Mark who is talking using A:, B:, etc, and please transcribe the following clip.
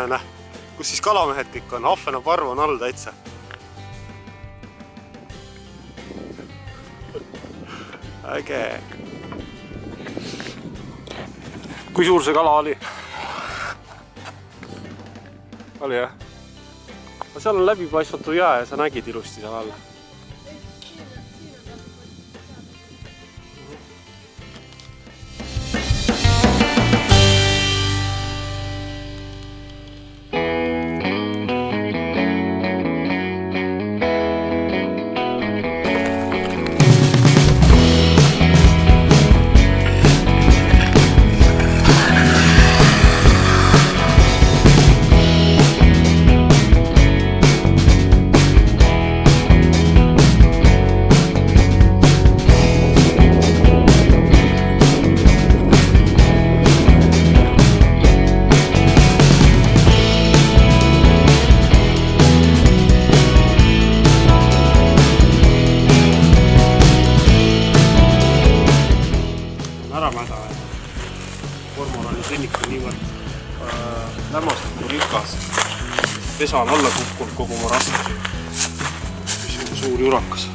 A: näe, kus siis kalamehed kõik on, ahvenaparv on all täitsa. Äge. Kui suur see kala oli? Oli jah? Seal on läbipaistmatu jää ja sa nägid ilusti seal all. Kormorani sõnnik on niivõrd lämmastiku rikas. Pesa on alla kukkunud kogu oma raskusi. Mis on suur jurakas.